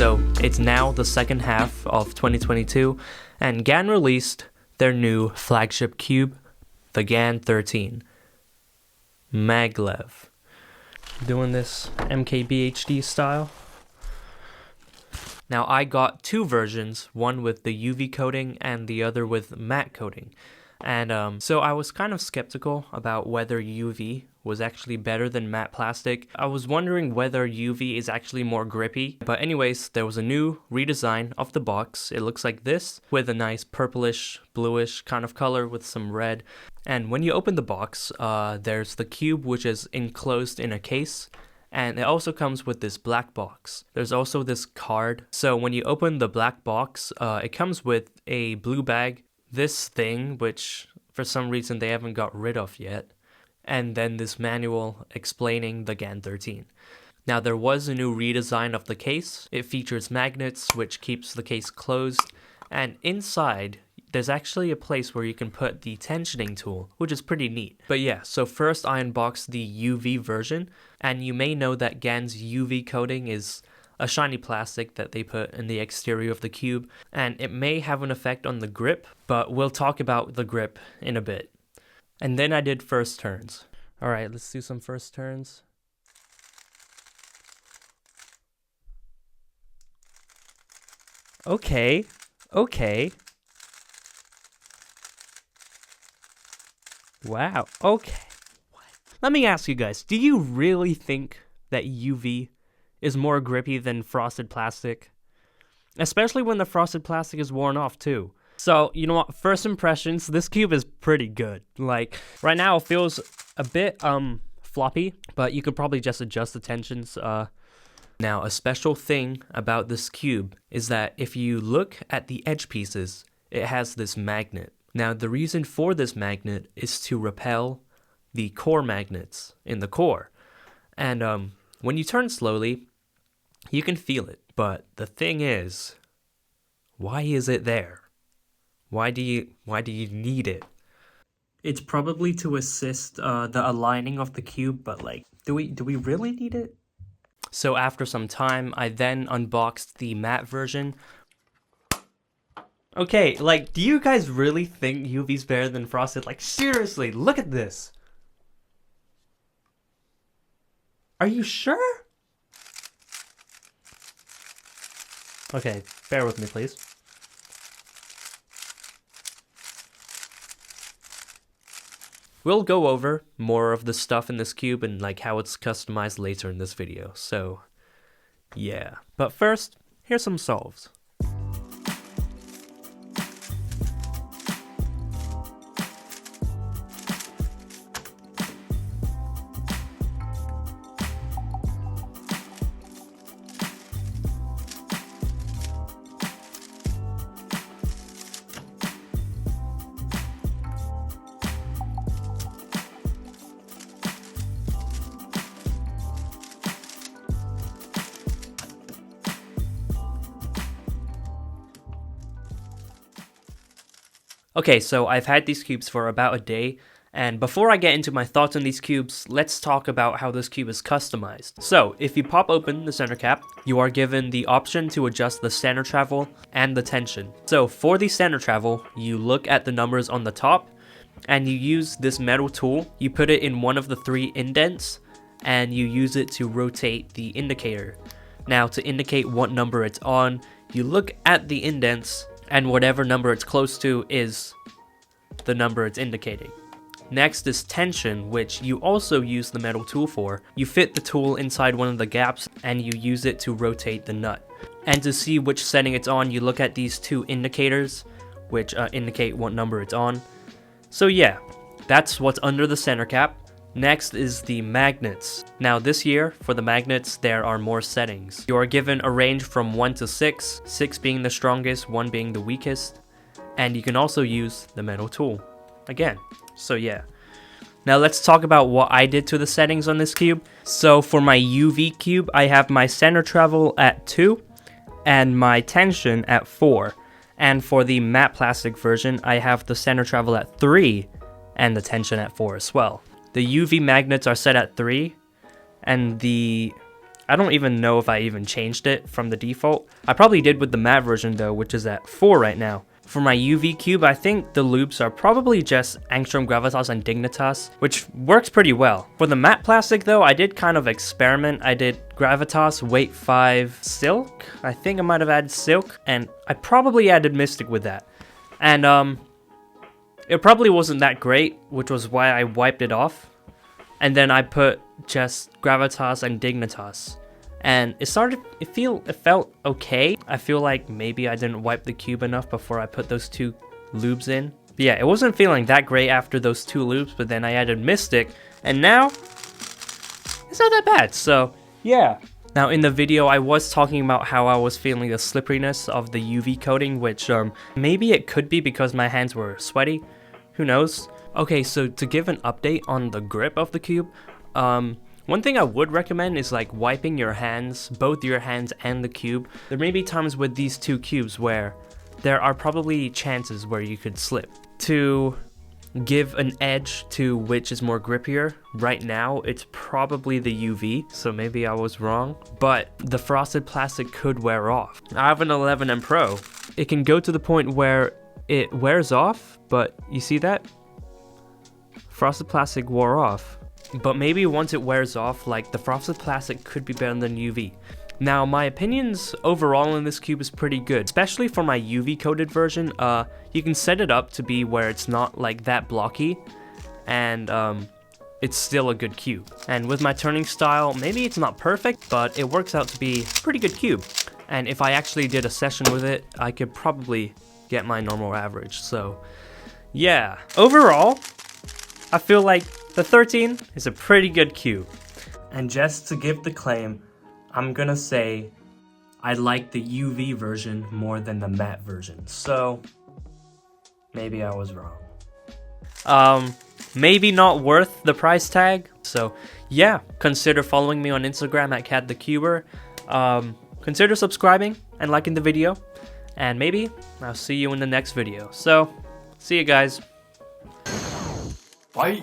So it's now the second half of 2022, and GAN released their new flagship cube, the GAN13 Maglev. Doing this MKBHD style. Now I got two versions, one with the UV coating and the other with matte coating. And so I was kind of skeptical about whether UV was actually better than matte plastic. I was wondering whether UV is actually more grippy. But anyways, there was a new redesign of the box. It looks like this, with a nice purplish, bluish kind of color with some red. And when you open the box, there's the cube, which is enclosed in a case. And it also comes with this black box. There's also this card. So when you open the black box, it comes with a blue bag, this thing, which for some reason they haven't got rid of yet, and then this manual explaining the GAN13. Now there was a new redesign of the case. It features magnets, which keeps the case closed, and inside there's actually a place where you can put the tensioning tool, which is pretty neat. But yeah, so first I unboxed the UV version, and you may know that GAN's UV coating is a shiny plastic that they put in the exterior of the cube, and it may have an effect on the grip, but we'll talk about the grip in a bit. And then I did first turns. Alright, let's do some first turns. Okay. Wow, okay. What? Let me ask you guys, do you really think that UV is more grippy than frosted plastic? Especially when the frosted plastic is worn off too. So, you know what, first impressions, this cube is pretty good. Like, right now it feels a bit floppy, but you could probably just adjust the tensions. Now, a special thing about this cube is that if you look at the edge pieces, it has this magnet. Now, the reason for this magnet is to repel the core magnets in the core. And when you turn slowly, you can feel it, but the thing is, why is it there? Why do you need it? It's probably to assist the aligning of the cube, but like, do we really need it? So after some time, I then unboxed the matte version. Okay, like, do you guys really think UV's better than frosted? Like, seriously, look at this. Are you sure? Okay, bear with me, please. We'll go over more of the stuff in this cube and like how it's customized later in this video, so yeah. But first, here's some solves. Okay, so I've had these cubes for about a day, and before I get into my thoughts on these cubes, let's talk about how this cube is customized. So, if you pop open the center cap, you are given the option to adjust the center travel and the tension. So, for the center travel, you look at the numbers on the top, and you use this metal tool. You put it in one of the 3 indents, and you use it to rotate the indicator. Now, to indicate what number it's on, you look at the indents, and whatever number it's close to is the number it's indicating. Next is tension, which you also use the metal tool for. You fit the tool inside one of the gaps and you use it to rotate the nut. And to see which setting it's on, you look at these 2 indicators, which indicate what number it's on. So yeah, that's what's under the center cap. Next is the magnets. Now this year, for the magnets, there are more settings. You are given a range from 1 to 6, 6 being the strongest, 1 being the weakest, and you can also use the metal tool. Again, so yeah. Now let's talk about what I did to the settings on this cube. So for my UV cube, I have my center travel at 2, and my tension at 4. And for the matte plastic version, I have the center travel at 3, and the tension at 4 as well. The UV magnets are set at 3, and the I don't even know if I even changed it from the default. I probably did with the matte version though, which is at 4 right now. For my UV cube, I think the loops are probably just Angstrom, Gravitas, and Dignitas, which works pretty well. For the matte plastic though, I did kind of experiment. I did Gravitas, Weight 5, Silk. I think I might have added Silk, and I probably added Mystic with that. And it probably wasn't that great, which was why I wiped it off. And then I put just Gravitas and Dignitas. And it felt okay. I feel like maybe I didn't wipe the cube enough before I put those 2 lubes in. But yeah, it wasn't feeling that great after those 2 lubes, but then I added Mystic, and now it's not that bad. So yeah. Now in the video, I was talking about how I was feeling the slipperiness of the UV coating, which maybe it could be because my hands were sweaty. Who knows? Okay, so to give an update on the grip of the cube, one thing I would recommend is like wiping your hands, both your hands and the cube. There may be times with these 2 cubes where there are probably chances where you could slip. To give an edge to which is more grippier, right now it's probably the UV, so maybe I was wrong, but the frosted plastic could wear off. I have an 11M Pro. It can go to the point where it wears off, but you see that? Frosted plastic wore off. But maybe once it wears off, like the frosted plastic could be better than UV. Now my opinions overall in this cube is pretty good, especially for my UV coated version. You can set it up to be where it's not like that blocky, and it's still a good cube. And with my turning style, maybe it's not perfect, but it works out to be a pretty good cube. And if I actually did a session with it, I could probably get my normal average. So yeah, overall, I feel like the 13 is a pretty good cube. And just to give the claim, I'm gonna say I like the UV version more than the matte version. So maybe I was wrong. Maybe not worth the price tag. So yeah, consider following me on Instagram at KADtheCuber. Consider subscribing and liking the video. And maybe I'll see you in the next video. So see you guys. Bye.